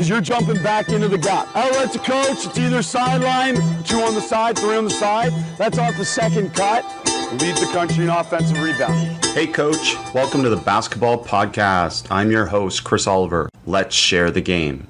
because you're jumping back into the gap. Outlet to coach, it's either sideline, 2 on the side, 3 on the side. That's off the second cut. Leads the country in offensive rebounding. Hey, Coach. Welcome to the Basketball Podcast. I'm your host, Chris Oliver. Let's share the game.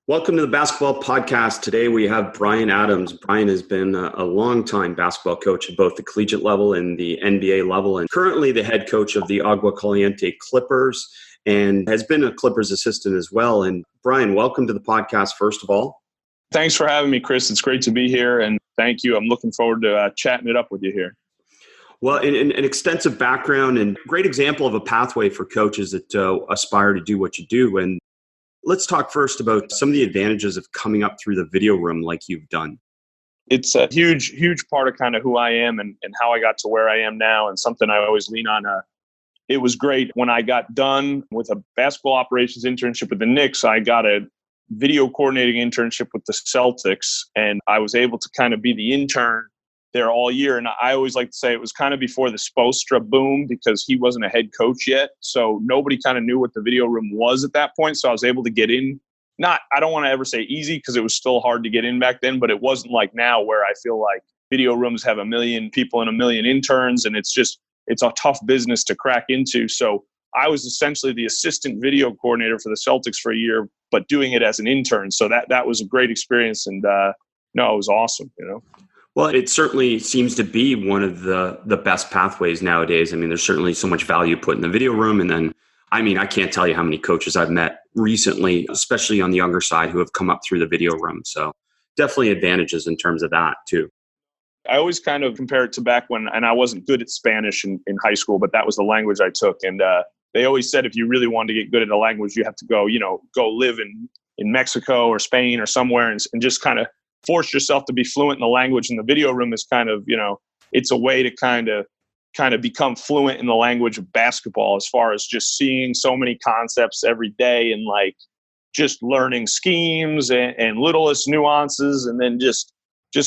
Welcome to the Basketball Podcast. Today we have Brian Adams. Brian has been a long-time basketball coach at both the collegiate level and the NBA level, and currently the head coach of the Agua Caliente Clippers, and has been a Clippers assistant as well. And Brian, welcome to the podcast, first of all. Thanks for having me, Chris. It's great to be here, and thank you. I'm looking forward to chatting it up with you here. Well, an extensive background and great example of a pathway for coaches that aspire to do what you do. And let's talk first about some of the advantages of coming up through the video room like you've done. It's a huge, huge part of kind of who I am and how I got to where I am now, and something I always lean on. It was great when I got done with a basketball operations internship with the Knicks. I got a video coordinating internship with the Celtics, and I was able to kind of be the intern there all year. And I always like to say it was kind of before the Spoelstra boom, because he wasn't a head coach yet. So nobody kind of knew what the video room was at that point. So I was able to get in. I don't want to ever say easy, because it was still hard to get in back then, but it wasn't like now where I feel like video rooms have 1 million people and 1 million interns, and it's a tough business to crack into. So I was essentially the assistant video coordinator for the Celtics for a year, but doing it as an intern. So that was a great experience, and it was awesome, Well, it certainly seems to be one of the best pathways nowadays. I mean, there's certainly so much value put in the video room. And then, I can't tell you how many coaches I've met recently, especially on the younger side, who have come up through the video room. So definitely advantages in terms of that too. I always kind of compare it to back when, and I wasn't good at Spanish in high school, but that was the language I took. And they always said if you really wanted to get good at a language, you have to go live in Mexico or Spain or somewhere and just kind of force yourself to be fluent in the language. And the video room is kind of, it's a way to kind of become fluent in the language of basketball, as far as just seeing so many concepts every day and like just learning schemes and littlest nuances, and then just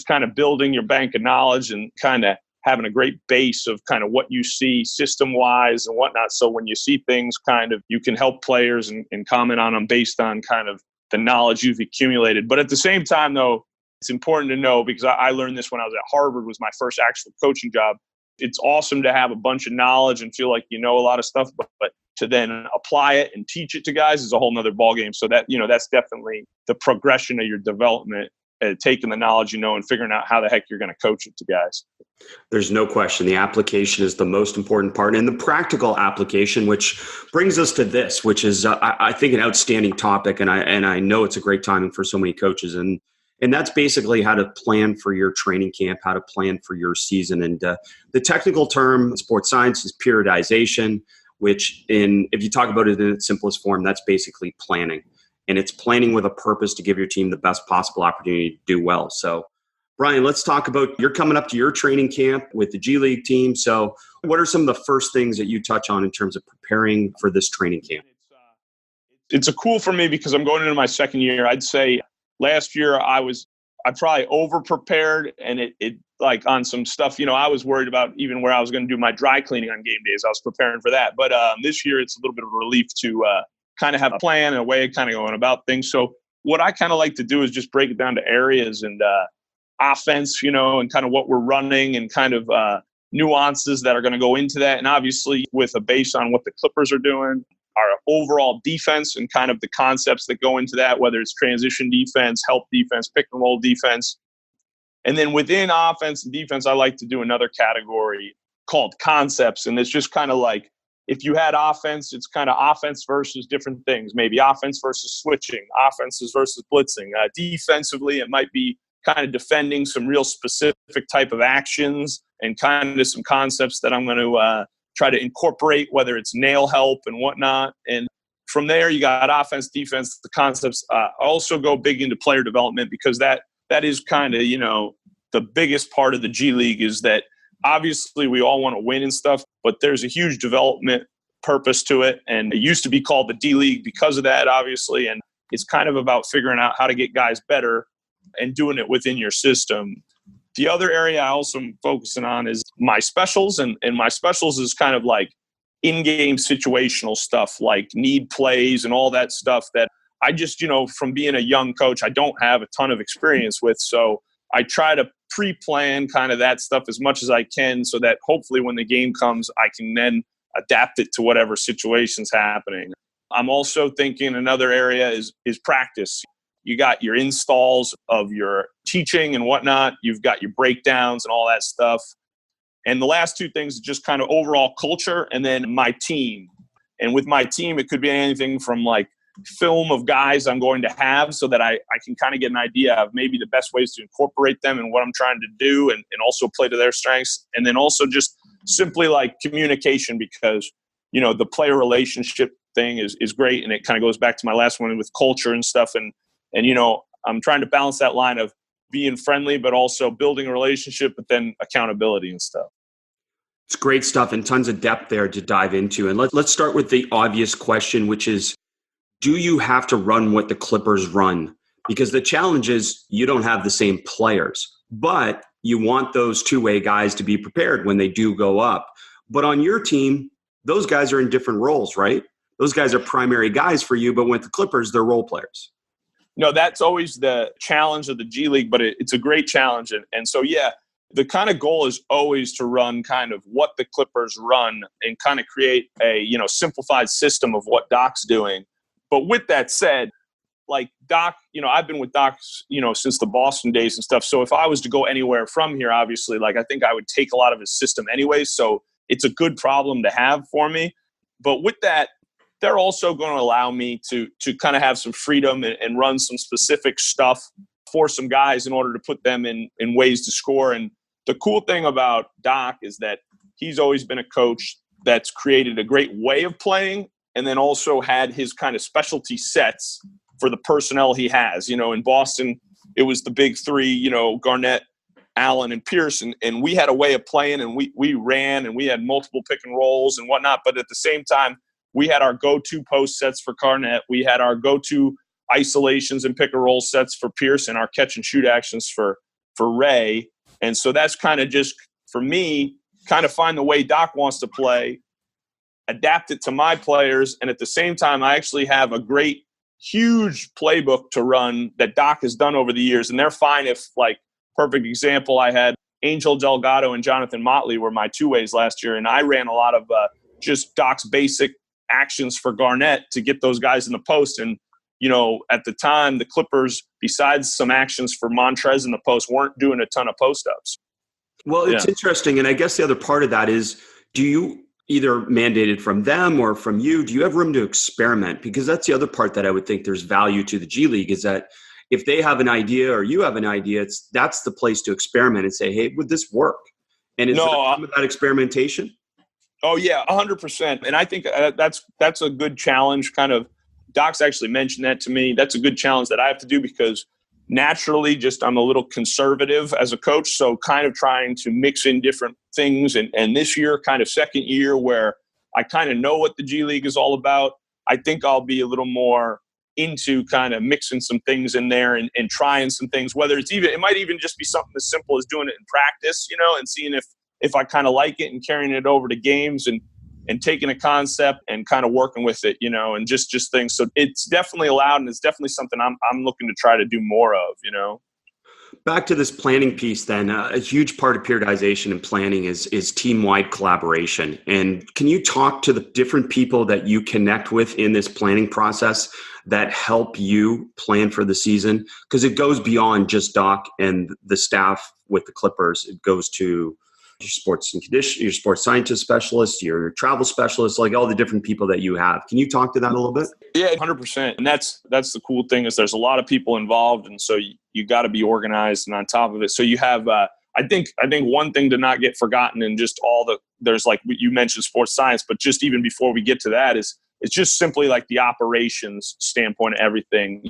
kind of building your bank of knowledge and kind of having a great base of kind of what you see system wise and whatnot. So when you see things, kind of, you can help players and comment on them based on kind of the knowledge you've accumulated. But at the same time, though, it's important to know, because I learned this when I was at Harvard, was my first actual coaching job. It's awesome to have a bunch of knowledge and feel like you know a lot of stuff, but to then apply it and teach it to guys is a whole nother ballgame. So that, that's definitely the progression of your development, taking the knowledge and figuring out how the heck you're going to coach it to guys. There's no question. The application is the most important part, and the practical application, which brings us to this, which is, I think, an outstanding topic. And I know it's a great timing for so many coaches. And that's basically how to plan for your training camp, how to plan for your season. And the technical term in sports science is periodization, which if you talk about it in its simplest form, that's basically planning. And it's planning with a purpose to give your team the best possible opportunity to do well. So, Brian, let's talk about, you're coming up to your training camp with the G League team. So what are some of the first things that you touch on in terms of preparing for this training camp? It's cool for me because I'm going into my second year. I'd say last year I probably over prepared, and it like on some stuff, I was worried about even where I was going to do my dry cleaning on game days. I was preparing for that. But this year it's a little bit of a relief to kind of have a plan and a way of kind of going about things. So what I kind of like to do is just break it down to areas and offense, and kind of what we're running and kind of nuances that are going to go into that. And obviously with a base on what the Clippers are doing, our overall defense and kind of the concepts that go into that, whether it's transition defense, help defense, pick and roll defense. And then within offense and defense, I like to do another category called concepts. And it's just kind of like, if you had offense, it's kind of offense versus different things, maybe offense versus switching, offenses versus blitzing. Defensively, it might be kind of defending some real specific type of actions and kind of some concepts that I'm going to try to incorporate, whether it's nail help and whatnot. And from there, you got offense, defense, the concepts. Also go big into player development, because that is kind of, the biggest part of the G League is that obviously we all want to win and stuff, but there's a huge development purpose to it. And it used to be called the D League because of that, obviously. And it's kind of about figuring out how to get guys better and doing it within your system. The other area I also am focusing on is my specials. And my specials is kind of like in-game situational stuff like need plays and all that stuff that I just, from being a young coach, I don't have a ton of experience with. So I try to pre-plan kind of that stuff as much as I can so that hopefully when the game comes, I can then adapt it to whatever situation's happening. I'm also thinking another area is practice. You got your installs of your teaching and whatnot. You've got your breakdowns and all that stuff. And the last two things are just kind of overall culture and then my team. And with my team, it could be anything from like film of guys I'm going to have so that I can kind of get an idea of maybe the best ways to incorporate them and what I'm trying to do and also play to their strengths. And then also just simply like communication because, the player relationship thing is great. And it kind of goes back to my last one with culture and stuff. And I'm trying to balance that line of being friendly, but also building a relationship, but then accountability and stuff. It's great stuff and tons of depth there to dive into. And let's start with the obvious question, which is, do you have to run what the Clippers run? Because the challenge is you don't have the same players, but you want those two-way guys to be prepared when they do go up. But on your team, those guys are in different roles, right? Those guys are primary guys for you, but with the Clippers, they're role players. No, that's always the challenge of the G League, but it's a great challenge. And so, yeah, the kind of goal is always to run kind of what the Clippers run and kind of create a, simplified system of what Doc's doing. But with that said, like Doc, I've been with Doc, since the Boston days and stuff. So if I was to go anywhere from here, obviously, like I think I would take a lot of his system anyway. So it's a good problem to have for me. But with that, they're also going to allow me to kind of have some freedom and run some specific stuff for some guys in order to put them in ways to score. And the cool thing about Doc is that he's always been a coach that's created a great way of playing and then also had his kind of specialty sets for the personnel he has. In Boston, it was the big three, Garnett, Allen, and Pierce. And we had a way of playing and we ran and we had multiple pick and rolls and whatnot. But at the same time, we had our go-to post sets for Garnett. We had our go-to isolations and pick and roll sets for Pierce and our catch and shoot actions for Ray. And so that's kind of just, for me, kind of find the way Doc wants to play, adapt it to my players. And at the same time, I actually have a great, huge playbook to run that Doc has done over the years. And they're fine if, like, perfect example, I had Angel Delgado and Jonathan Motley were my two-ways last year. And I ran a lot of just Doc's basic actions for Garnett to get those guys in the post. And, at the time, the Clippers, besides some actions for Montrez in the post, weren't doing a ton of post-ups. Well, it's interesting. And I guess the other part of that is, do you either mandated from them or from you, do you have room to experiment? Because that's the other part that I would think there's value to the G League is that if they have an idea or you have an idea, that's the place to experiment and say, hey, would this work? And is there that experimentation? Oh, yeah, 100%. And I think that's a good challenge. Kind of, Doc's actually mentioned that to me. That's a good challenge that I have to do because naturally just I'm a little conservative as a coach. So kind of trying to mix in different things. And this year, kind of second year where I kind of know what the G League is all about, I think I'll be a little more into kind of mixing some things in there and trying some things, whether it might even just be something as simple as doing it in practice, and seeing if I kind of like it and carrying it over to games and taking a concept and kind of working with it, and just things. So it's definitely allowed and it's definitely something I'm looking to try to do more of, Back to this planning piece then, a huge part of periodization and planning is team-wide collaboration. And can you talk to the different people that you connect with in this planning process that help you plan for the season? Because it goes beyond just Doc and the staff with the Clippers. It goes to your sports and condition, your sports scientist specialist, your travel specialist, like all the different people that you have. Can you talk to that a little bit? Yeah, 100%. And that's the cool thing is there's a lot of people involved. And so you got to be organized and on top of it. So you have, I think one thing to not get forgotten and just there's like you mentioned sports science, but just even before we get to that is it's just simply like the operations standpoint of everything.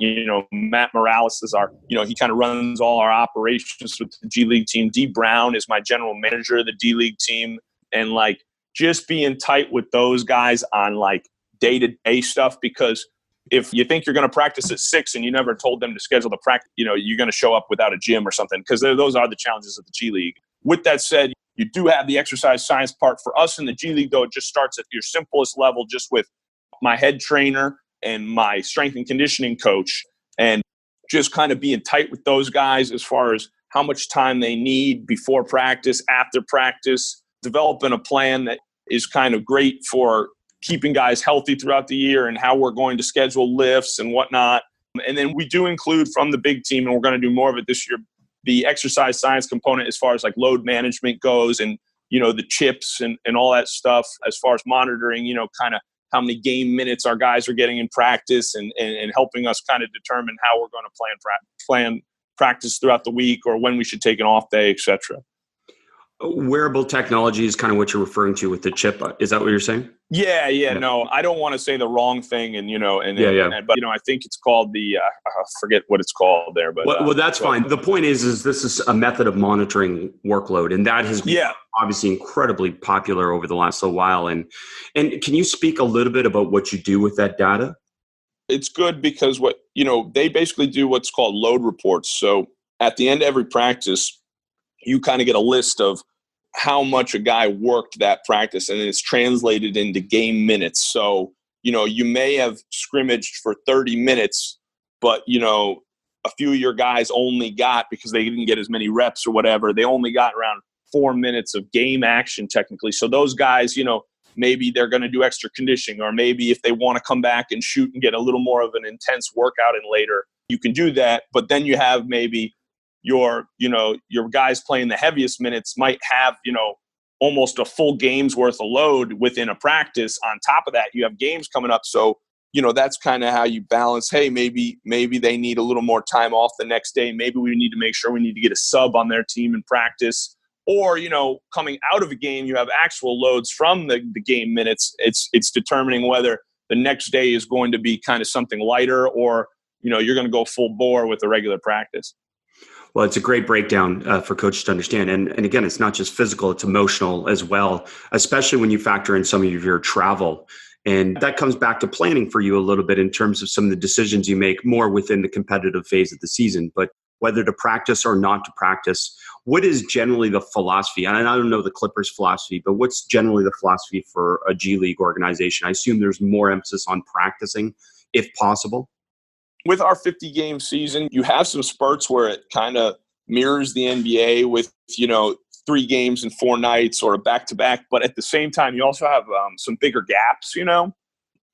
Matt Morales is he kind of runs all our operations with the G League team. D Brown is my general manager of the D League team. And like just being tight with those guys on like day-to-day stuff, because if you think you're going to practice at 6 and you never told them to schedule the practice, you're going to show up without a gym or something, because those are the challenges of the G League. With that said, You do have the exercise science part. For us in the G League, though, it just starts at your simplest level, just with my head trainer and my strength and conditioning coach, and just kind of being tight with those guys as far as how much time they need before practice, after practice, developing a plan that is kind of great for keeping guys healthy throughout the year and how we're going to schedule lifts and whatnot. And then we do include from the big team, and we're going to do more of it this year, the exercise science component as far as like load management goes, and, the chips and all that stuff as far as monitoring, kind of how many game minutes our guys are getting in practice, and helping us kind of determine how we're going to plan practice throughout the week, or when we should take an off day, etc. Wearable technology is kind of what you're referring to with the chip. Is that what you're saying? Yeah. No, I don't want to say the wrong thing, but I think it's called I forget what it's called there. But well, that's fine. The point is this is a method of monitoring workload, and that has been obviously incredibly popular over the last little while. And can you speak a little bit about what you do with that data? It's good because they basically do what's called load reports. So at the end of every practice, you kind of get a list of how much a guy worked that practice, and it's translated into game minutes. So, you may have scrimmaged for 30 minutes, but, a few of your guys only got, because they didn't get as many reps or whatever, they only got around 4 minutes of game action technically. So those guys, maybe they're going to do extra conditioning, or maybe if they want to come back and shoot and get a little more of an intense workout in later, you can do that. But then you have maybe your guys playing the heaviest minutes might have, almost a full game's worth of load within a practice. On top of that, you have games coming up. So, that's kind of how you balance. Hey, maybe they need a little more time off the next day. Maybe we need to make sure we need to get a sub on their team in practice. Or, coming out of a game, you have actual loads from the game minutes. It's determining whether the next day is going to be kind of something lighter, or, you're going to go full bore with a regular practice. Well, it's a great breakdown for coaches to understand. And again, it's not just physical, it's emotional as well, especially when you factor in some of your travel. And that comes back to planning for you a little bit in terms of some of the decisions you make more within the competitive phase of the season. But whether to practice or not to practice, what is generally the philosophy? And I don't know the Clippers' philosophy, but what's generally the philosophy for a G League organization? I assume there's more emphasis on practicing if possible. With our 50-game season, you have some spurts where it kind of mirrors the NBA with, 3 games in 4 nights or a back-to-back. But at the same time, you also have some bigger gaps,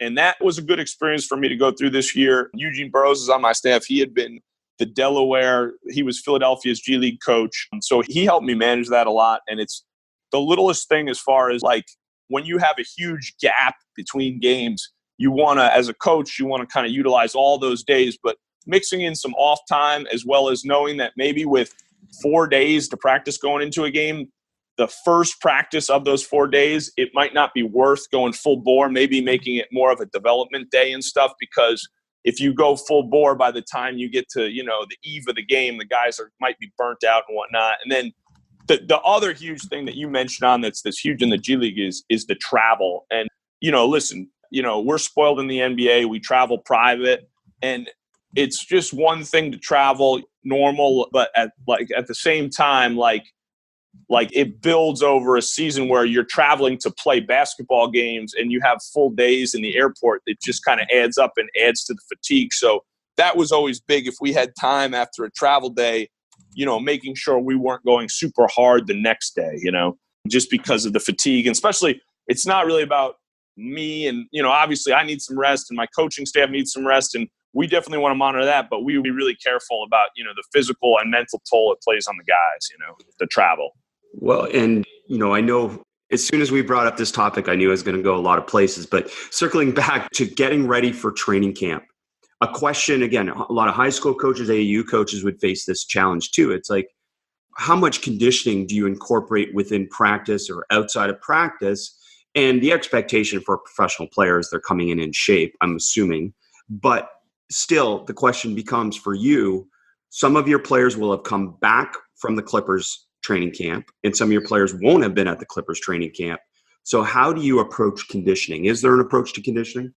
And that was a good experience for me to go through this year. Eugene Burroughs is on my staff. He had been he was Philadelphia's G League coach. So he helped me manage that a lot. And it's the littlest thing as far as like when you have a huge gap between games, as a coach, you want to kind of utilize all those days, but mixing in some off time, as well as knowing that maybe with 4 days to practice going into a game, the first practice of those 4 days, it might not be worth going full bore, maybe making it more of a development day and stuff, because if you go full bore by the time you get to, the eve of the game, the guys might be burnt out and whatnot. And then the other huge thing that you mentioned on that's huge in the G League is the travel. And, listen, we're spoiled in the NBA. We travel private, and it's just one thing to travel normal, but at the same time, like it builds over a season where you're traveling to play basketball games and you have full days in the airport. It just kind of adds up and adds to the fatigue. So that was always big. If we had time after a travel day, making sure we weren't going super hard the next day, just because of the fatigue. And especially, it's not really about me, and obviously I need some rest and my coaching staff needs some rest, and we definitely want to monitor that, but we be really careful about the physical and mental toll it plays on the guys, the travel. Well, and I know as soon as we brought up this topic, I knew I was going to go a lot of places, but circling back to getting ready for training camp, a question, again, a lot of high school coaches, AAU coaches would face this challenge too. It's like, how much conditioning do you incorporate within practice or outside of practice? And the expectation for professional players, they're coming in shape, I'm assuming. But still, the question becomes for you, some of your players will have come back from the Clippers training camp, and some of your players won't have been at the Clippers training camp. So how do you approach conditioning? Is there an approach to conditioning?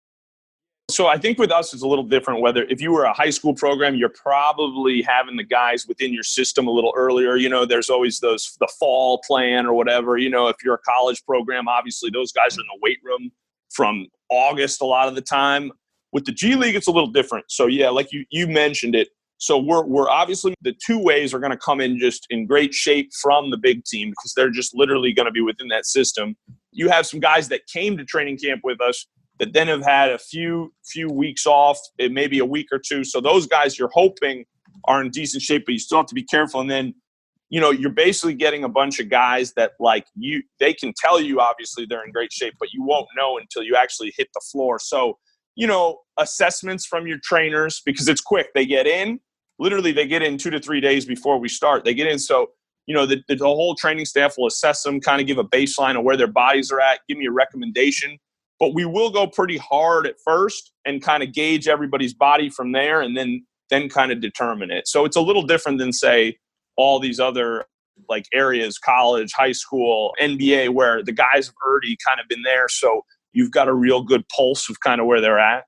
So I think with us, it's a little different. Whether if you were a high school program, you're probably having the guys within your system a little earlier. There's always the fall plan or whatever. If you're a college program, obviously those guys are in the weight room from August a lot of the time. With the G League, it's a little different. So yeah, like you mentioned it. So we're obviously the two ways are going to come in just in great shape from the big team because they're just literally going to be within that system. You have some guys that came to training camp with us that then have had a few weeks off, maybe a week or two. So those guys you're hoping are in decent shape, but you still have to be careful. And then, you're basically getting a bunch of guys that they can tell you obviously they're in great shape, but you won't know until you actually hit the floor. So, assessments from your trainers, because it's quick. They get in, literally they get in 2 to 3 days before we start. They get in. So, the whole training staff will assess them, kind of give a baseline of where their bodies are at, give me a recommendation. But we will go pretty hard at first and kind of gauge everybody's body from there and then kind of determine it. So it's a little different than, say, all these other areas, college, high school, NBA, where the guys have already kind of been there. So you've got a real good pulse of kind of where they're at.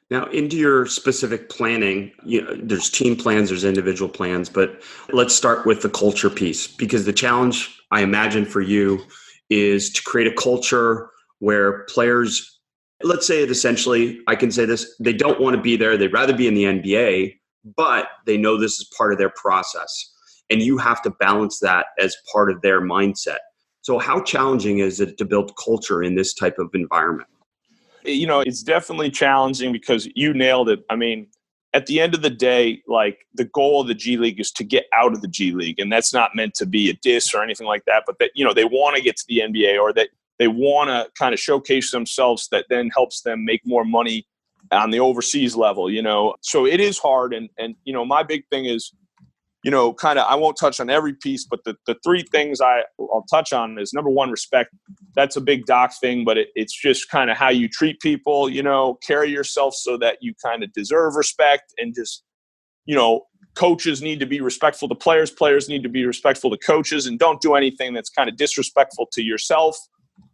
Now, into your specific planning, there's team plans, there's individual plans, but let's start with the culture piece, because the challenge, I imagine, for you is to create a culture where players, let's say it essentially, I can say this, they don't want to be there. They'd rather be in the NBA, but they know this is part of their process. And you have to balance that as part of their mindset. So how challenging is it to build culture in this type of environment? It's definitely challenging because you nailed it. I mean, at the end of the day, the goal of the G League is to get out of the G League. And that's not meant to be a diss or anything like that, but that, they want to get to the NBA, or that they want to kind of showcase themselves that then helps them make more money on the overseas level, So it is hard. And my big thing is, I won't touch on every piece, but the three things I'll touch on is, number one, respect. That's a big doc thing, but it's just kind of how you treat people, carry yourself so that you kind of deserve respect, and just, coaches need to be respectful to players. Players need to be respectful to coaches, and don't do anything that's kind of disrespectful to yourself,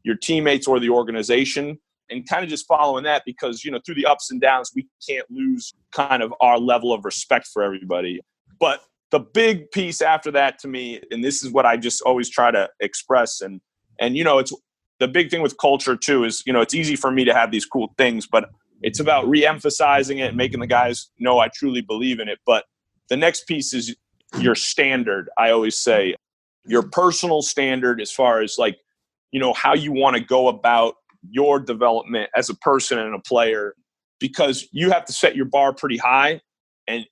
your teammates, or the organization, and kind of just following that, because, through the ups and downs, we can't lose kind of our level of respect for everybody. But the big piece after that to me, and this is what I just always try to express, and it's the big thing with culture too, is, it's easy for me to have these cool things, but it's about re-emphasizing it and making the guys know I truly believe in it. But the next piece is your standard. I always say your personal standard, as far as how you want to go about your development as a person and a player, because you have to set your bar pretty high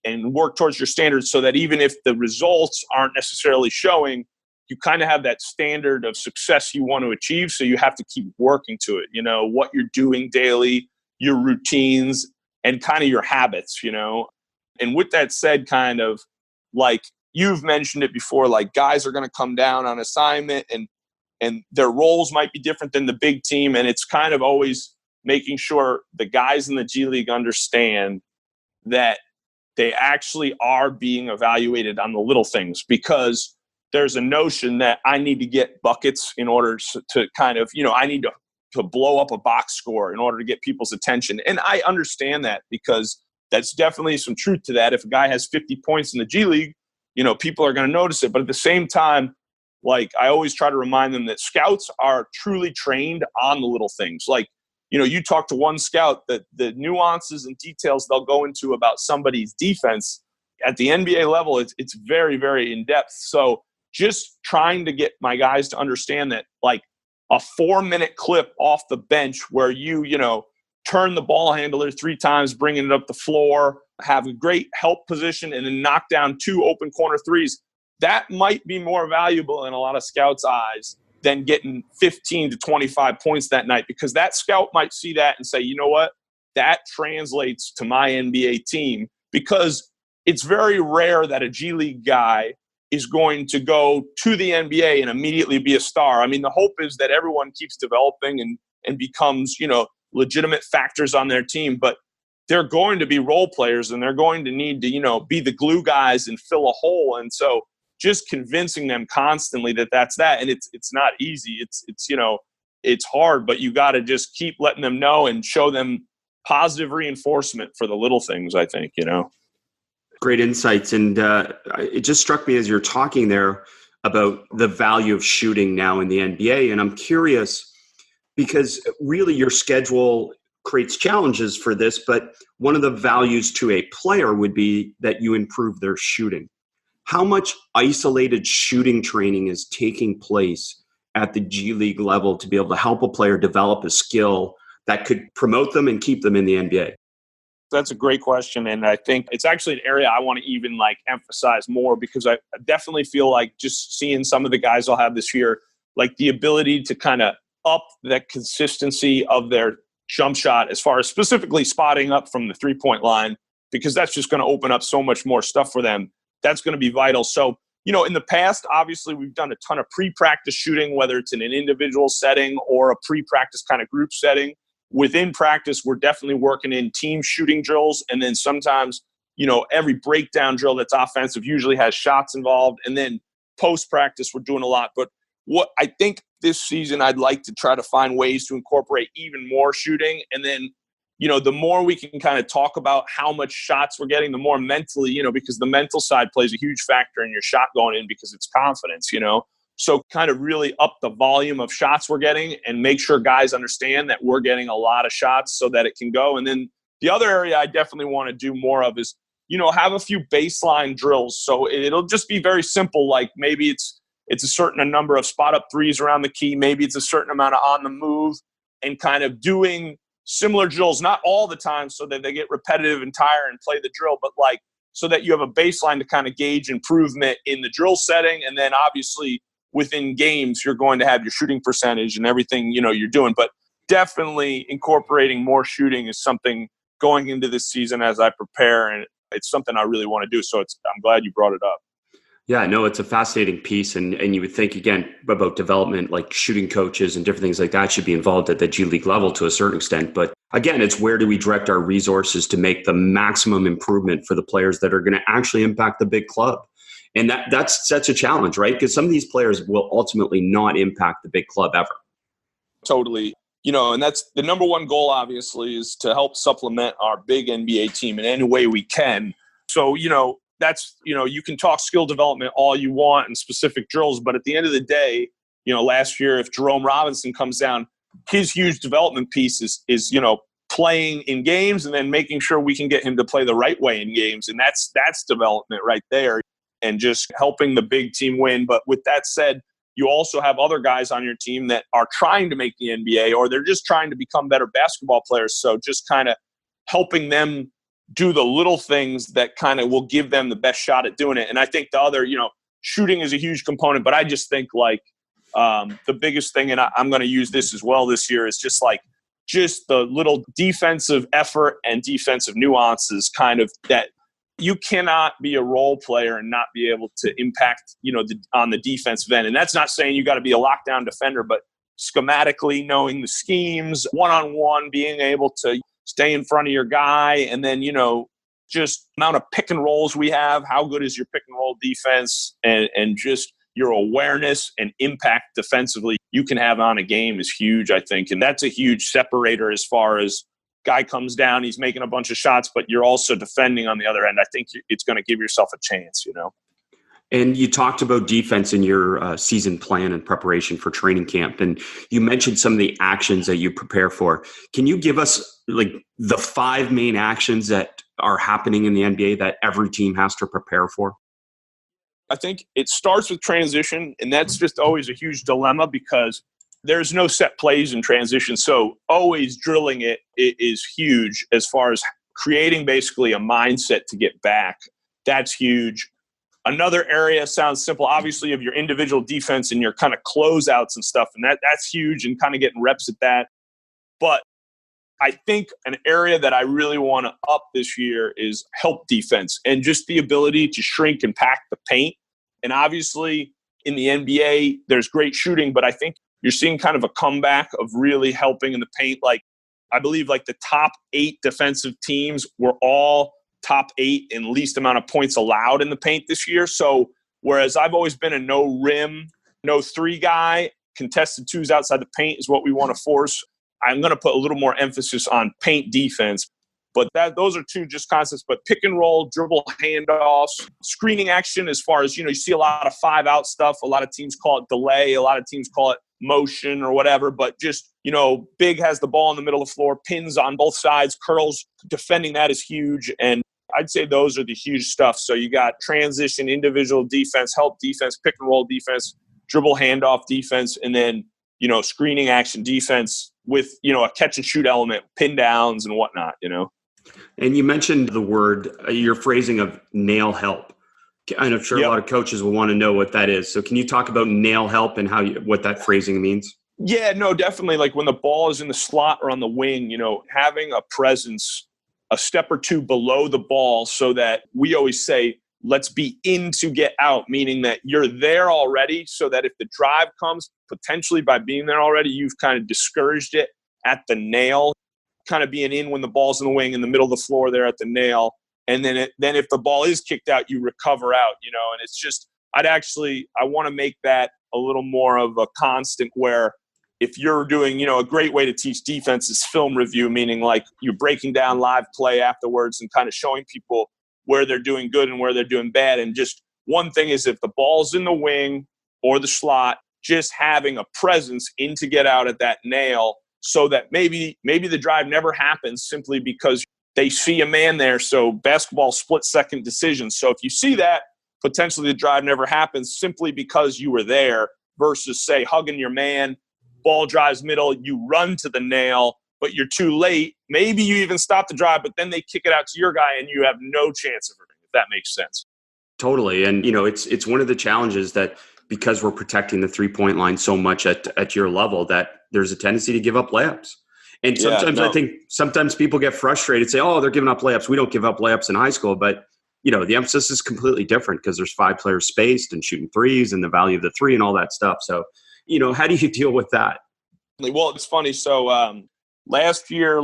and work towards your standards, so that even if the results aren't necessarily showing, you kind of have that standard of success you want to achieve. So you have to keep working to it, what you're doing daily, your routines, and kind of your habits, And with that said, kind of you've mentioned it before, guys are going to come down on assignment, and their roles might be different than the big team. And it's kind of always making sure the guys in the G League understand that they actually are being evaluated on the little things, because there's a notion that I need to get buckets in order to kind of, I need to blow up a box score in order to get people's attention. And I understand that, because that's definitely some truth to that. If a guy has 50 points in the G League, people are going to notice it. But at the same time, I always try to remind them that scouts are truly trained on the little things. You talk to one scout, that the nuances and details they'll go into about somebody's defense at the NBA level, it's very, very in depth. So just trying to get my guys to understand that, a 4-minute clip off the bench where you turn the ball handler 3 times, bringing it up the floor, have a great help position, and then knock down 2 open corner threes, that might be more valuable in a lot of scouts' eyes than getting 15 to 25 points that night, because that scout might see that and say, you know what, that translates to my NBA team. Because it's very rare that a G League guy is going to go to the NBA and immediately be a star. I mean, the hope is that everyone keeps developing and becomes, legitimate factors on their team, but they're going to be role players, and they're going to need to, be the glue guys and fill a hole. And so just convincing them constantly that that's that. And it's not easy. It's hard, but you got to just keep letting them know and show them positive reinforcement for the little things, I think, Great insights. And it just struck me as you're talking there about the value of shooting now in the NBA. And I'm curious because really your schedule creates challenges for this, but one of the values to a player would be that you improve their shooting. How much isolated shooting training is taking place at the G League level to be able to help a player develop a skill that could promote them and keep them in the NBA? That's a great question. And I think it's actually an area I want to even emphasize more, because I definitely feel like just seeing some of the guys I'll have this year, like the ability to kind of up that consistency of their jump shot as far as specifically spotting up from the 3-point line, because that's just going to open up so much more stuff for them. That's going to be vital. So, in the past, obviously, we've done a ton of pre-practice shooting, whether it's in an individual setting or a pre-practice kind of group setting. Within practice, we're definitely working in team shooting drills. And then sometimes, every breakdown drill that's offensive usually has shots involved. And then post-practice, we're doing a lot. But what I think this season, I'd like to try to find ways to incorporate even more shooting. And then, the more we can kind of talk about how much shots we're getting, the more mentally, because the mental side plays a huge factor in your shot going in, because it's confidence, So kind of really up the volume of shots we're getting and make sure guys understand that we're getting a lot of shots so that it can go. And then the other area I definitely want to do more of is, have a few baseline drills. So it'll just be very simple. Like maybe it's a certain number of spot up threes around the key. Maybe it's a certain amount of on the move, and kind of doing similar drills, not all the time so that they get repetitive and tired and play the drill, but so that you have a baseline to kind of gauge improvement in the drill setting. And then obviously within games, you're going to have your shooting percentage and everything, you're doing. But definitely incorporating more shooting is something going into this season as I prepare, and it's something I really want to do. So I'm glad you brought it up. Yeah, no, it's a fascinating piece. And you would think, again, about development, like shooting coaches and different things like that should be involved at the G League level to a certain extent. But again, it's where do we direct our resources to make the maximum improvement for the players that are going to actually impact the big club? And that's a challenge, right? Because some of these players will ultimately not impact the big club ever. Totally. And that's the number one goal, obviously, is to help supplement our big NBA team in any way we can. So, that's, you can talk skill development all you want and specific drills, but at the end of the day, last year, if Jerome Robinson comes down, his huge development piece is playing in games and then making sure we can get him to play the right way in games. And that's development right there, and just helping the big team win. But with that said, you also have other guys on your team that are trying to make the NBA, or they're just trying to become better basketball players. So just kind of helping them do the little things that kind of will give them the best shot at doing it. And I think the other, shooting is a huge component, but I just think the biggest thing, and I'm going to use this as well this year, is just the little defensive effort and defensive nuances kind of that you cannot be a role player and not be able to impact, on the defensive end. And that's not saying you got to be a lockdown defender, but schematically knowing the schemes, one-on-one, being able to stay in front of your guy, and then, just amount of pick and rolls we have, how good is your pick and roll defense, and just your awareness and impact defensively you can have on a game is huge, I think. And that's a huge separator as far as guy comes down, he's making a bunch of shots, but you're also defending on the other end. I think it's going to give yourself a chance, And you talked about defense in your season plan and preparation for training camp. And you mentioned some of the actions that you prepare for. Can you give us the 5 main actions that are happening in the NBA that every team has to prepare for? I think it starts with transition, and that's just always a huge dilemma because there's no set plays in transition. So always drilling it is huge as far as creating basically a mindset to get back. That's huge. Another area sounds simple, obviously, of your individual defense and your kind of closeouts and stuff, and that's huge, and kind of getting reps at that. But I think an area that I really want to up this year is help defense and just the ability to shrink and pack the paint. And obviously, in the NBA, there's great shooting, but I think you're seeing kind of a comeback of really helping in the paint. I believe the top 8 defensive teams were all top 8 in least amount of points allowed in the paint this year. So whereas I've always been a no rim, no 3 guy, contested 2s outside the paint is what we want to force. I'm going to put a little more emphasis on paint defense. But those are two just concepts. But pick and roll, dribble handoffs, screening action as far as, you see a lot of 5-out stuff. A lot of teams call it delay. A lot of teams call it motion or whatever. But just, big has the ball in the middle of the floor, pins on both sides, curls. Defending that is huge. And I'd say those are the huge stuff. So you got transition, individual defense, help defense, pick and roll defense, dribble handoff defense, and then, screening action defense with, a catch and shoot element, pin downs and whatnot, And you mentioned the word, your phrasing of nail help. I'm sure a lot of coaches will want to know what that is. So can you talk about nail help and what that phrasing means? Yeah, no, definitely. Like when the ball is in the slot or on the wing, having a presence a step or two below the ball so that we always say, let's be in to get out, meaning that you're there already so that if the drive comes, potentially by being there already, you've kind of discouraged it at the nail, kind of being in when the ball's in the wing in the middle of the floor there at the nail. And then if the ball is kicked out, you recover out, and it's just, I want to make that a little more of a constant where if you're doing, a great way to teach defense is film review, meaning like you're breaking down live play afterwards and kind of showing people where they're doing good and where they're doing bad. And just one thing is if the ball's in the wing or the slot, just having a presence in to get out at that nail so that maybe the drive never happens simply because they see a man there. So basketball split-second decisions. So if you see that, potentially the drive never happens simply because you were there versus, say, hugging your man, ball drives middle, you run to the nail, but you're too late. Maybe you even stop the drive, but then they kick it out to your guy and you have no chance of it, if that makes sense. Totally. And, it's one of the challenges that because we're protecting the three-point line so much at your level that there's a tendency to give up layups. And I think sometimes people get frustrated, say, oh, they're giving up layups. We don't give up layups in high school. But, the emphasis is completely different because there's 5 players spaced and shooting threes and the value of the three and all that stuff. So, how do you deal with that? Well, it's funny. So last year,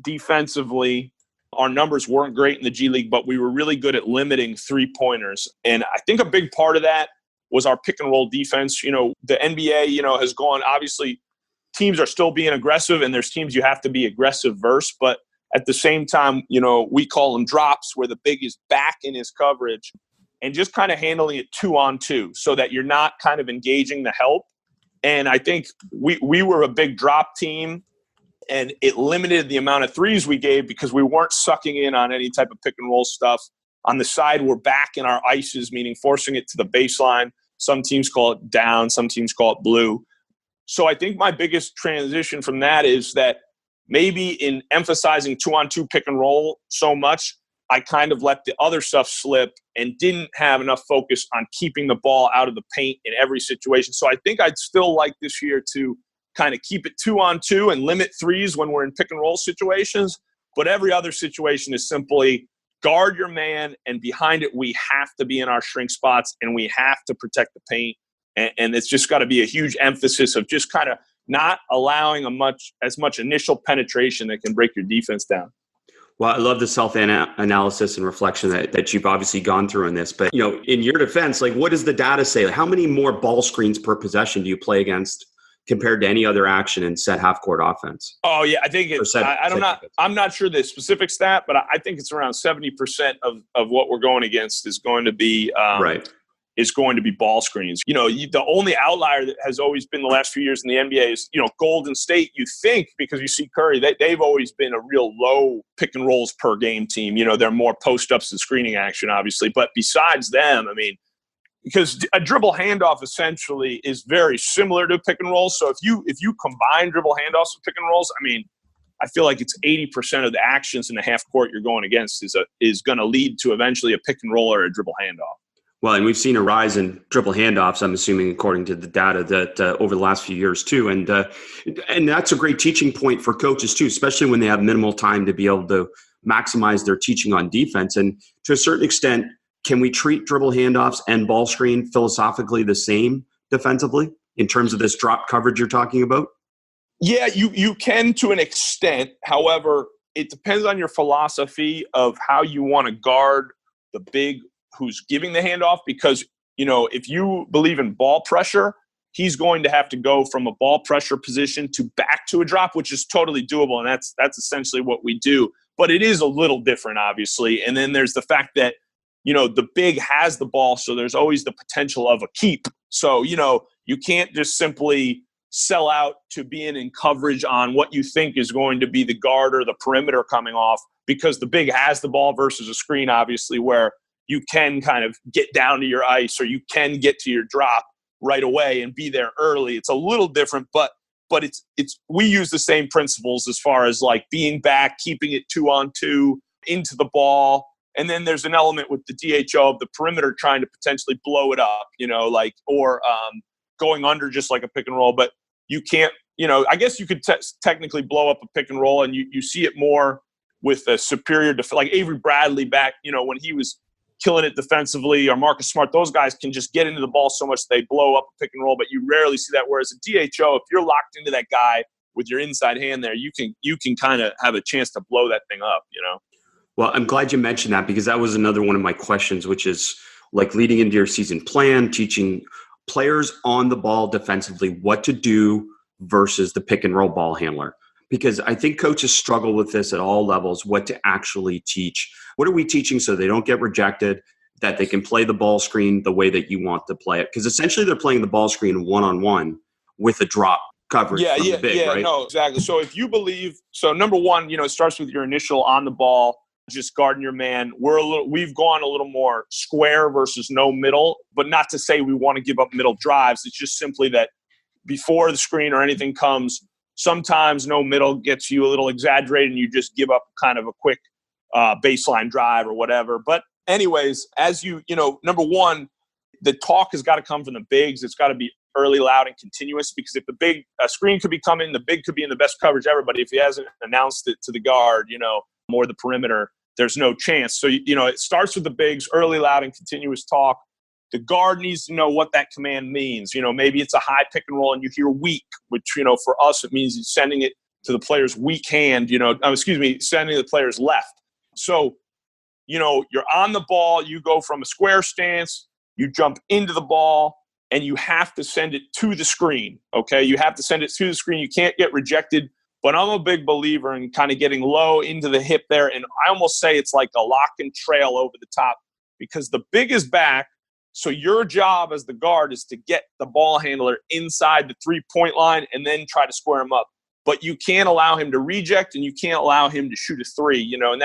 defensively, our numbers weren't great in the G League, but we were really good at limiting 3-pointers. And I think a big part of that was our pick and roll defense. The NBA, has gone, obviously, teams are still being aggressive, and there's teams you have to be aggressive versus. But at the same time, we call them drops where the big is back in his coverage and just kind of handling it 2-on-2 so that you're not kind of engaging the help. And I think we were a big drop team, and it limited the amount of threes we gave because we weren't sucking in on any type of pick and roll stuff. On the side, we're back in our ices, meaning forcing it to the baseline. Some teams call it down. Some teams call it blue. So I think my biggest transition from that is that maybe in emphasizing 2-on-2 pick and roll so much, I kind of let the other stuff slip and didn't have enough focus on keeping the ball out of the paint in every situation. So I think I'd still like this year to kind of keep it 2-on-2 and limit threes when we're in pick and roll situations. But every other situation is simply guard your man, and behind it, we have to be in our shrink spots and we have to protect the paint. And it's just got to be a huge emphasis of just kind of not allowing as much initial penetration that can break your defense down. Well, I love the self-analysis and reflection that you've obviously gone through in this. But, in your defense, what does the data say? How many more ball screens per possession do you play against compared to any other action in set half-court offense? Oh, yeah. I think I'm not sure the specific stat, but I think it's around 70% of what we're going against is going to be right. Is going to be ball screens. The only outlier that has always been the last few years in the NBA is, Golden State, you think, because you see Curry, they've always been a real low pick and rolls per game team. They're more post-ups and screening action, obviously. But besides them, because a dribble handoff essentially is very similar to pick and rolls. So if you combine dribble handoffs with pick and rolls, I feel like it's 80% of the actions in the half court you're going against is going to lead to eventually a pick and roll or a dribble handoff. Well, and we've seen a rise in dribble handoffs, I'm assuming, according to the data that over the last few years too. And that's a great teaching point for coaches too, especially when they have minimal time to be able to maximize their teaching on defense. And to a certain extent, can we treat dribble handoffs and ball screen philosophically the same defensively in terms of this drop coverage you're talking about? Yeah, you can to an extent. However, it depends on your philosophy of how you want to guard the big who's giving the handoff, because, if you believe in ball pressure, he's going to have to go from a ball pressure position to back to a drop, which is totally doable. And that's essentially what we do. But it is a little different, obviously. And then there's the fact that, the big has the ball, so there's always the potential of a keep. So, you can't just simply sell out to being in coverage on what you think is going to be the guard or the perimeter coming off, because the big has the ball versus a screen, obviously, where you can kind of get down to your ice or you can get to your drop right away and be there early. It's a little different, but it's we use the same principles as far as like being back, keeping it 2-on-2 into the ball. And then there's an element with the DHO of the perimeter trying to potentially blow it up, or going under just like a pick and roll. But you can't, I guess you could technically blow up a pick and roll, and you see it more with a superior like Avery Bradley back, when he was killing it defensively, or Marcus Smart. Those guys can just get into the ball so much they blow up a pick and roll, but you rarely see that. Whereas a DHO, if you're locked into that guy with your inside hand there, you can kind of have a chance to blow that thing up, Well, I'm glad you mentioned that, because that was another one of my questions, which is like leading into your season plan, teaching players on the ball defensively what to do versus the pick and roll ball handler. Because I think coaches struggle with this at all levels, what to actually teach. What are we teaching so they don't get rejected, that they can play the ball screen the way that you want to play it? Because essentially they're playing the ball screen one-on-one with a drop coverage from the big, right? No, exactly. So if you believe – so number one, it starts with your initial on the ball, just guarding your man. We've gone a little more square versus no middle, but not to say we want to give up middle drives. It's just simply that before the screen or anything comes – sometimes no middle gets you a little exaggerated and you just give up kind of a quick baseline drive or whatever. But anyways, as number one, the talk has got to come from the bigs. It's got to be early, loud, and continuous, because if the big screen could be coming, the big could be in the best coverage ever. But if he hasn't announced it to the guard, more the perimeter, there's no chance. So, it starts with the bigs, early, loud, and continuous talk. The guard needs to know what that command means. Maybe it's a high pick and roll and you hear weak, which, for us, it means he's sending it to the player's weak hand, sending the player's left. So, you're on the ball, you go from a square stance, you jump into the ball, and you have to send it to the screen, okay? You have to send it to the screen. You can't get rejected. But I'm a big believer in kind of getting low into the hip there, and I almost say it's like a lock and trail over the top, because the big is back. So your job as the guard is to get the ball handler inside the 3-point line and then try to square him up. But you can't allow him to reject, and you can't allow him to shoot a three, and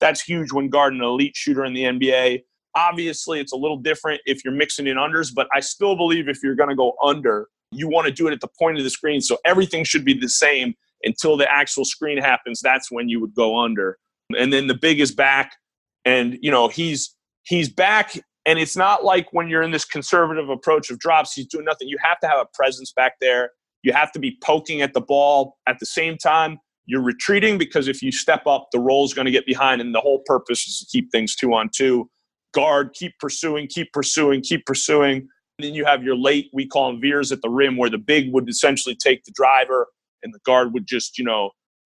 that's huge when guarding an elite shooter in the NBA. Obviously, it's a little different if you're mixing in unders, but I still believe if you're going to go under, you want to do it at the point of the screen. So everything should be the same until the actual screen happens. That's when you would go under. And then the big is back, and, he's back. And it's not like when you're in this conservative approach of drops, he's doing nothing. You have to have a presence back there. You have to be poking at the ball. At the same time, you're retreating, because if you step up, the roll's going to get behind. And the whole purpose is to keep things 2-on-2. Guard, keep pursuing. And then you have your late, we call them veers at the rim, where the big would essentially take the driver and the guard would just,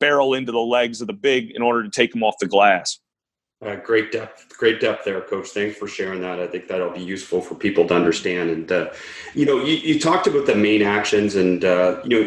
barrel into the legs of the big in order to take him off the glass. Great depth there, Coach. Thanks for sharing that. I think that'll be useful for people to understand. And, you talked about the main actions, and,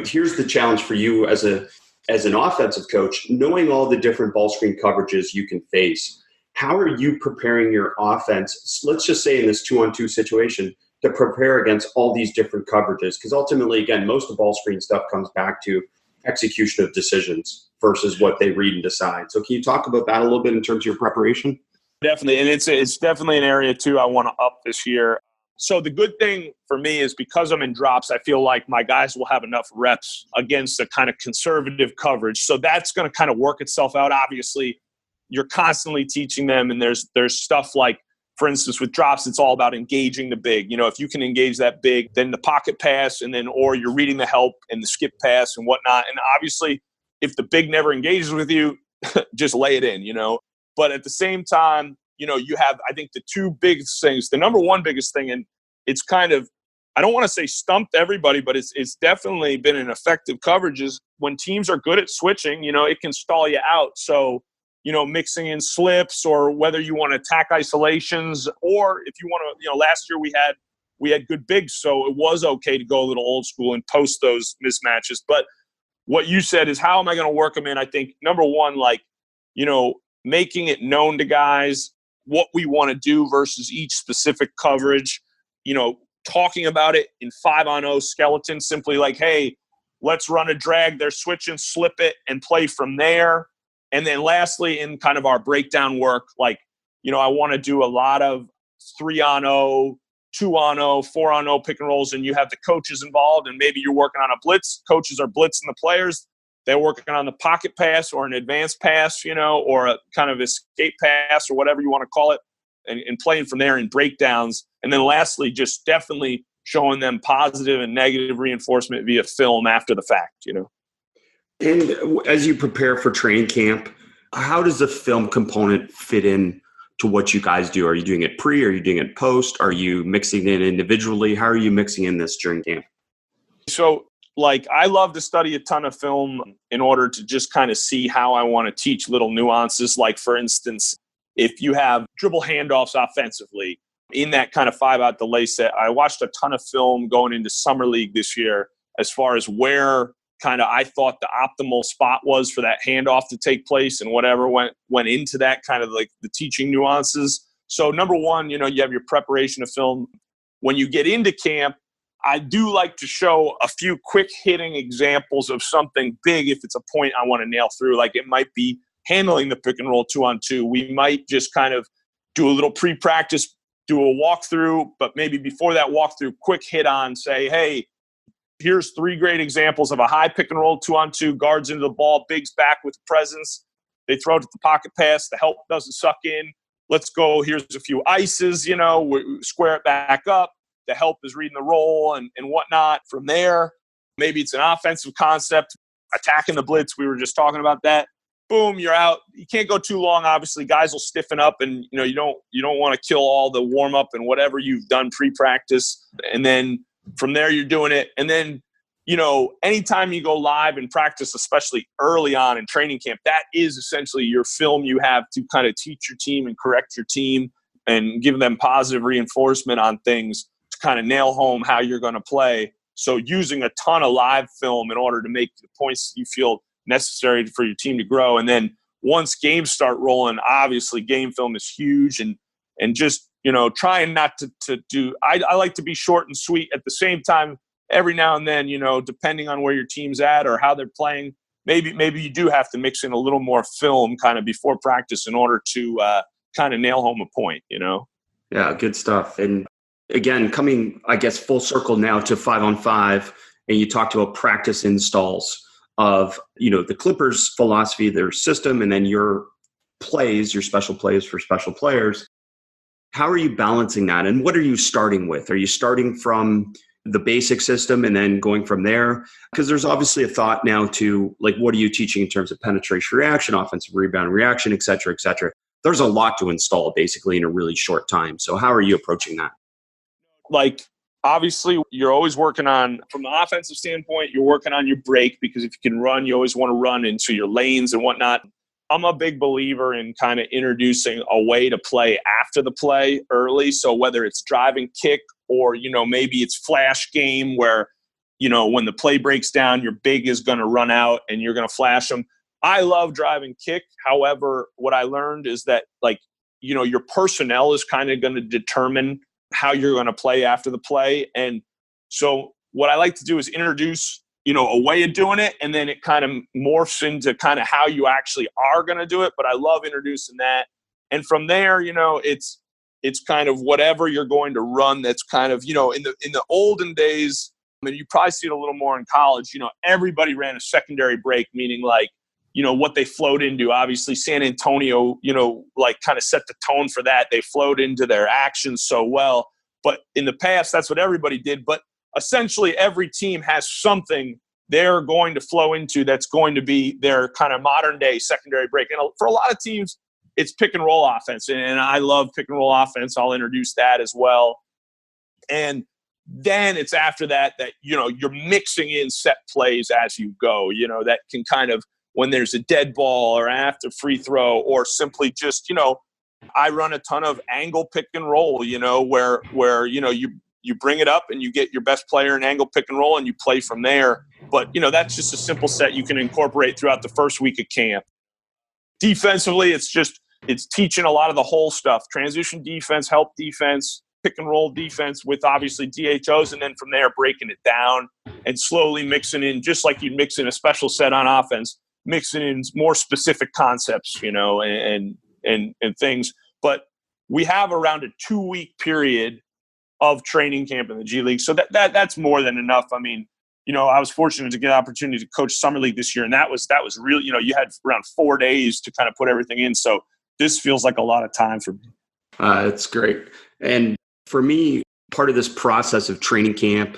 here's the challenge for you as an offensive coach, knowing all the different ball screen coverages you can face. How are you preparing your offense, let's just say in this 2-on-2 situation, to prepare against all these different coverages? Because ultimately, again, most of ball screen stuff comes back to execution of decisions versus what they read and decide. So can you talk about that a little bit in terms of your preparation? Definitely. And it's definitely an area too I want to up this year. So the good thing for me is, because I'm in drops, I feel like my guys will have enough reps against a kind of conservative coverage. So that's going to kind of work itself out. Obviously, you're constantly teaching them, and there's stuff like, for instance, with drops, it's all about engaging the big. If you can engage that big, then the pocket pass, and then, or you're reading the help and the skip pass and whatnot. And obviously, if the big never engages with you, just lay it in, But at the same time, you have, I think, the two biggest things. The number one biggest thing, and it's kind of, I don't want to say stumped everybody, but it's definitely been an effective coverage, is when teams are good at switching, it can stall you out. So, mixing in slips, or whether you want to attack isolations, or if you want to, last year we had we had good bigs, so it was okay to go a little old school and post those mismatches. But what you said is, how am I going to work them in? I think, number one, like, making it known to guys what we want to do versus each specific coverage, talking about it in 5-on-0 skeleton, simply like, hey, let's run a drag, they're switching, slip it, and play from there. And then lastly, in kind of our breakdown work, like, I want to do a lot of 3-on-0, 2-on-0, 4-on-0 pick and rolls, and you have the coaches involved, and maybe you're working on a blitz. Coaches are blitzing the players. They're working on the pocket pass or an advanced pass, or a kind of escape pass or whatever you want to call it, and playing from there in breakdowns. And then lastly, just definitely showing them positive and negative reinforcement via film after the fact, And as you prepare for training camp, how does the film component fit in to what you guys do? Are you doing it pre? Are you doing it post? Are you mixing it individually? How are you mixing in this during camp? So, I love to study a ton of film in order to just kind of see how I want to teach little nuances. Like, for instance, if you have dribble handoffs offensively in that kind of 5-out delay set, I watched a ton of film going into Summer League this year as far as where kind of I thought the optimal spot was for that handoff to take place, and whatever went into that kind of like the teaching nuances. So number one, you have your preparation of film. When you get into camp, I do like to show a few quick hitting examples of something big if it's a point I want to nail through. Like, it might be handling the pick and roll 2-on-2. We might just kind of do a little pre-practice, do a walkthrough, but maybe before that walkthrough, quick hit on, say, hey, here's 3 great examples of a high pick and roll 2-on-2, guards into the ball, bigs back with presence. They throw it at the pocket pass. The help doesn't suck in. Let's go. Here's a few ices, we square it back up. The help is reading the roll and whatnot. From there, maybe it's an offensive concept, attacking the blitz. We were just talking about that. Boom, you're out. You can't go too long. Obviously, guys will stiffen up, and you don't want to kill all the warm up and whatever you've done pre-practice. And then from there, you're doing it. And then, anytime you go live and practice, especially early on in training camp, that is essentially your film you have to kind of teach your team and correct your team and give them positive reinforcement on things to kind of nail home how you're going to play. So using a ton of live film in order to make the points you feel necessary for your team to grow. And then once games start rolling, obviously game film is huge, and just, trying not to do, I like to be short and sweet. At the same time, every now and then, depending on where your team's at or how they're playing, maybe you do have to mix in a little more film kind of before practice in order to kind of nail home a point, Yeah, good stuff. And again, coming, I guess, full circle now to 5-on-5, and you talked about practice installs of, the Clippers' philosophy, their system, and then your plays, your special plays for special players. How are you balancing that? And what are you starting with? Are you starting from the basic system and then going from there? Because there's obviously a thought now to, like, what are you teaching in terms of penetration reaction, offensive rebound reaction, et cetera, et cetera. There's a lot to install basically in a really short time. So how are you approaching that? Like, obviously, you're always working on, from the offensive standpoint, you're working on your break, because if you can run, you always want to run into your lanes and whatnot. I'm a big believer in kind of introducing a way to play after the play early. So whether it's driving kick or, maybe it's flash game where, when the play breaks down, your big is going to run out and you're going to flash them. I love driving kick. However, what I learned is that, your personnel is kind of going to determine how you're going to play after the play. And so what I like to do is introduce, a way of doing it, and then it kind of morphs into kind of how you actually are going to do it. But I love introducing that. And from there, it's kind of whatever you're going to run. That's kind of, in the olden days, I mean, you probably see it a little more in college, everybody ran a secondary break, meaning what they flowed into. Obviously, San Antonio, kind of set the tone for that. They flowed into their actions so well. But in the past, that's what everybody did. But essentially, every team has something they're going to flow into that's going to be their kind of modern day secondary break. And for a lot of teams, it's pick and roll offense. And I love pick and roll offense. I'll introduce that as well. And then it's after that you're mixing in set plays as you go, that can kind of, when there's a dead ball or after free throw, or simply just, I run a ton of angle pick and roll, where you you bring it up and you get your best player in angle pick and roll and you play from there. But, that's just a simple set you can incorporate throughout the first week of camp. Defensively, it's teaching a lot of the whole stuff: transition defense, help defense, pick and roll defense with obviously DHOs, and then from there breaking it down and slowly mixing in, just like you'd mix in a special set on offense, mixing in more specific concepts, and things. But we have around a 2-week period of training camp in the G League, so that's more than enough. I mean, I was fortunate to get an opportunity to coach Summer League this year, and that was really, you had around 4 days to kind of put everything in. So this feels like a lot of time for me. It's great. And for me, part of this process of training camp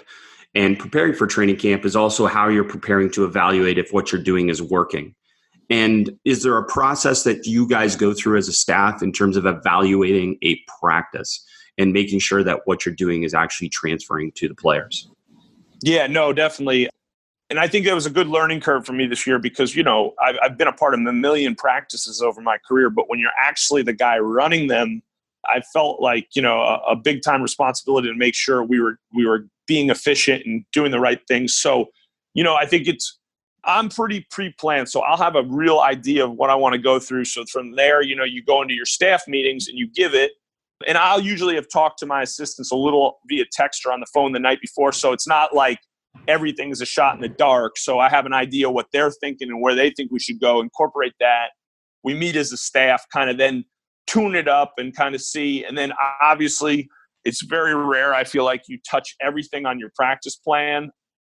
and preparing for training camp is also how you're preparing to evaluate if what you're doing is working. And is there a process that you guys go through as a staff in terms of evaluating a practice and making sure that what you're doing is actually transferring to the players? Yeah, no, definitely. And I think that was a good learning curve for me this year because, I've been a part of a million practices over my career, but when you're actually the guy running them, I felt like, a big time responsibility to make sure we were being efficient and doing the right things. So, I think I'm pretty pre-planned. So I'll have a real idea of what I want to go through. So from there, you go into your staff meetings and you give it. And I'll usually have talked to my assistants a little via text or on the phone the night before. So it's not like everything is a shot in the dark. So I have an idea what they're thinking and where they think we should go, incorporate that. We meet as a staff, kind of then tune it up and kind of see. And then obviously it's very rare, I feel like, you touch everything on your practice plan.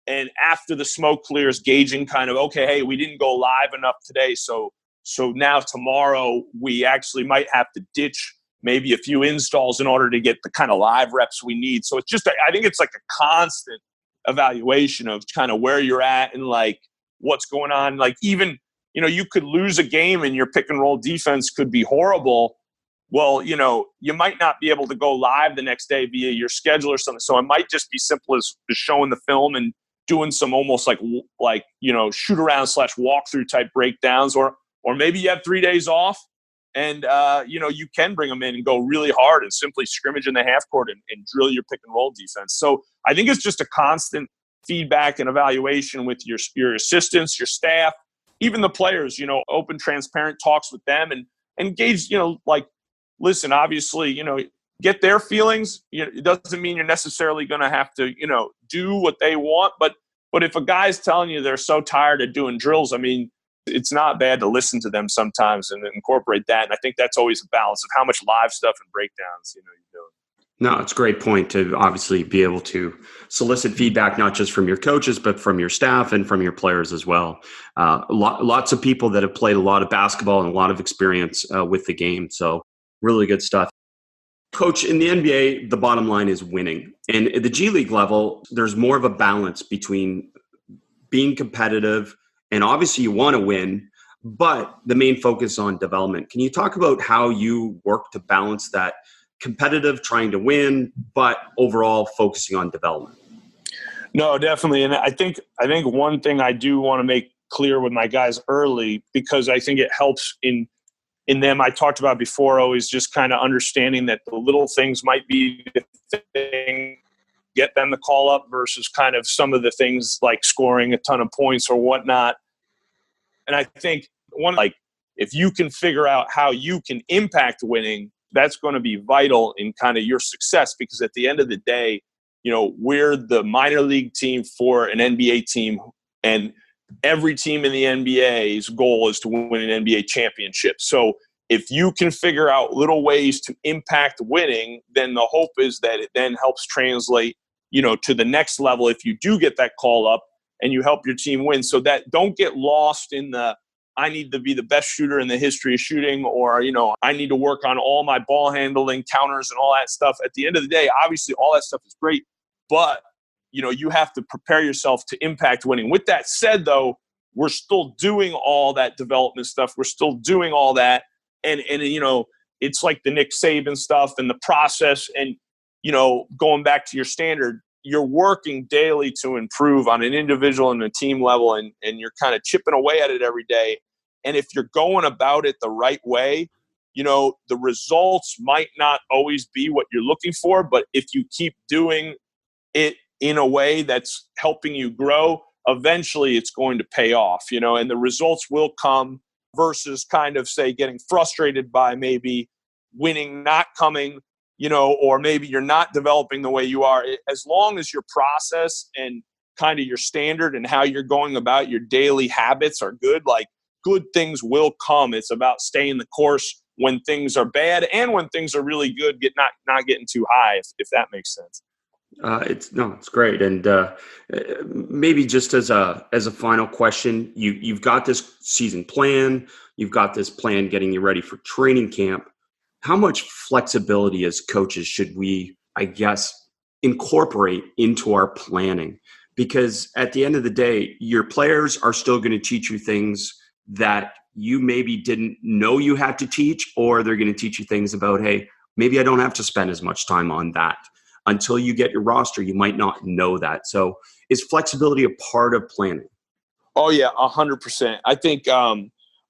And after the smoke clears, gauging kind of, okay, hey, we didn't go live enough today. So now tomorrow we actually might have to ditch maybe a few installs in order to get the kind of live reps we need. So it's just, I think it's like a constant evaluation of kind of where you're at and like what's going on. Like even, you could lose a game and your pick and roll defense could be horrible. Well, you might not be able to go live the next day via your schedule or something. So it might just be simple as showing the film and doing some almost like shoot around / walkthrough type breakdowns, or maybe you have 3 days off and, you can bring them in and go really hard and simply scrimmage in the half court and drill your pick and roll defense. So I think it's just a constant feedback and evaluation with your assistants, your staff, even the players, open, transparent talks with them and engage, listen, obviously, get their feelings. It doesn't mean you're necessarily going to have to, do what they want. But if a guy's telling you they're so tired of doing drills, I mean, it's not bad to listen to them sometimes and incorporate that. And I think that's always a balance of how much live stuff and breakdowns, you're doing. No, it's a great point to obviously be able to solicit feedback, not just from your coaches, but from your staff and from your players as well. Lots of people that have played a lot of basketball and a lot of experience with the game. So really good stuff. Coach, in the NBA, the bottom line is winning. And at the G League level, there's more of a balance between being competitive and obviously you want to win, but the main focus on development. Can you talk about how you work to balance that competitive, trying to win, but overall focusing on development? No, definitely. And I think one thing I do want to make clear with my guys early, because I think it helps in them, I talked about before, always just kind of understanding that the little things might be the thing, get them the call up versus kind of some of the things like scoring a ton of points or whatnot. And I think if you can figure out how you can impact winning, that's going to be vital in kind of your success, because at the end of the day, we're the minor league team for an NBA team, and every team in the NBA's goal is to win an NBA championship. So if you can figure out little ways to impact winning, then the hope is that it then helps translate, to the next level if you do get that call up and you help your team win. So that don't get lost in the, I need to be the best shooter in the history of shooting, or, I need to work on all my ball handling, counters, and all that stuff. At the end of the day, obviously all that stuff is great, but you have to prepare yourself to impact winning. With that said, though, we're still doing all that development stuff. We're still doing all that. And it's like the Nick Saban stuff and the process and, going back to your standard, you're working daily to improve on an individual and a team level, and you're kind of chipping away at it every day. And if you're going about it the right way, the results might not always be what you're looking for, but if you keep doing it in a way that's helping you grow, eventually it's going to pay off, and the results will come, versus kind of, say, getting frustrated by maybe winning not coming, or maybe you're not developing the way you are. As long as your process and kind of your standard and how you're going about your daily habits are good, like, good things will come. It's about staying the course when things are bad and when things are really good, not getting too high, if that makes sense. It's great. And maybe just as a final question, you've got this season plan, you've got this plan getting you ready for training camp. How much flexibility as coaches should we, I guess, incorporate into our planning? Because at the end of the day, your players are still going to teach you things that you maybe didn't know you had to teach, or they're going to teach you things about, hey, maybe I don't have to spend as much time on that. Until you get your roster, you might not know that. So is flexibility a part of planning? Oh, yeah, 100%.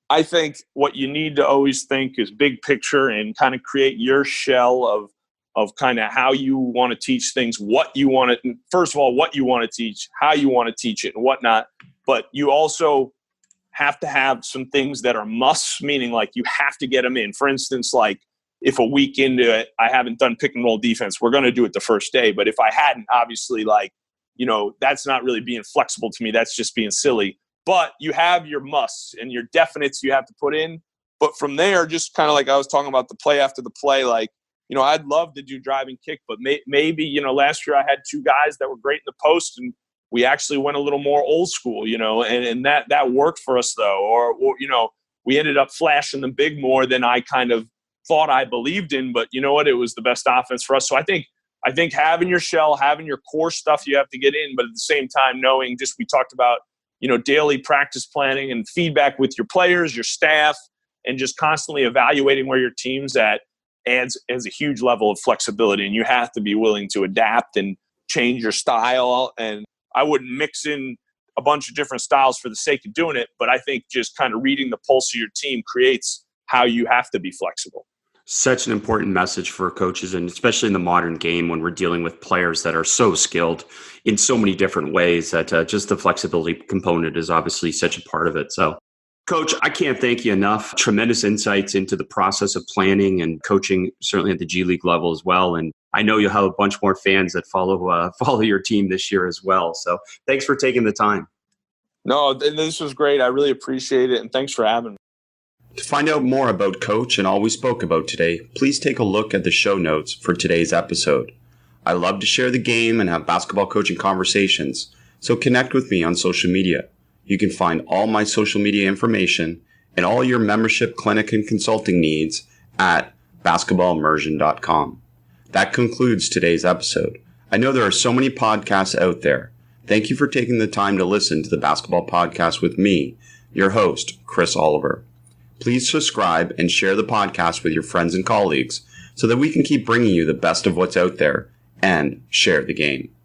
I think what you need to always think is big picture and kind of create your shell of kind of how you want to teach things, what you want to, first of all, what you want to teach, how you want to teach it and whatnot. But you also have to have some things that are musts, meaning like you have to get them in. For instance, like, if a week into it, I haven't done pick and roll defense, we're going to do it the first day. But if I hadn't, obviously, that's not really being flexible to me. That's just being silly. But you have your musts and your definites you have to put in. But from there, just kind of like I was talking about the play after the play, I'd love to do driving kick, but maybe, last year I had two guys that were great in the post, and we actually went a little more old school, and that worked for us though. Or we ended up flashing them big more than I kind of thought I believed in, but you know what? It was the best offense for us. So I think having your shell, having your core stuff you have to get in, but at the same time knowing, just we talked about, daily practice planning and feedback with your players, your staff, and just constantly evaluating where your team's at adds a huge level of flexibility. And you have to be willing to adapt and change your style. And I wouldn't mix in a bunch of different styles for the sake of doing it, but I think just kind of reading the pulse of your team creates how you have to be flexible. Such an important message for coaches, and especially in the modern game when we're dealing with players that are so skilled in so many different ways, that just the flexibility component is obviously such a part of it. So, Coach, I can't thank you enough. Tremendous insights into the process of planning and coaching, certainly at the G League level as well. And I know you'll have a bunch more fans that follow your team this year as well. So thanks for taking the time. No, this was great. I really appreciate it. And thanks for having me. To find out more about Coach and all we spoke about today, please take a look at the show notes for today's episode. I love to share the game and have basketball coaching conversations, so connect with me on social media. You can find all my social media information and all your membership, clinic, and consulting needs at basketballimmersion.com. That concludes today's episode. I know there are so many podcasts out there. Thank you for taking the time to listen to the Basketball Podcast with me, your host, Chris Oliver. Please subscribe and share the podcast with your friends and colleagues so that we can keep bringing you the best of what's out there and share the game.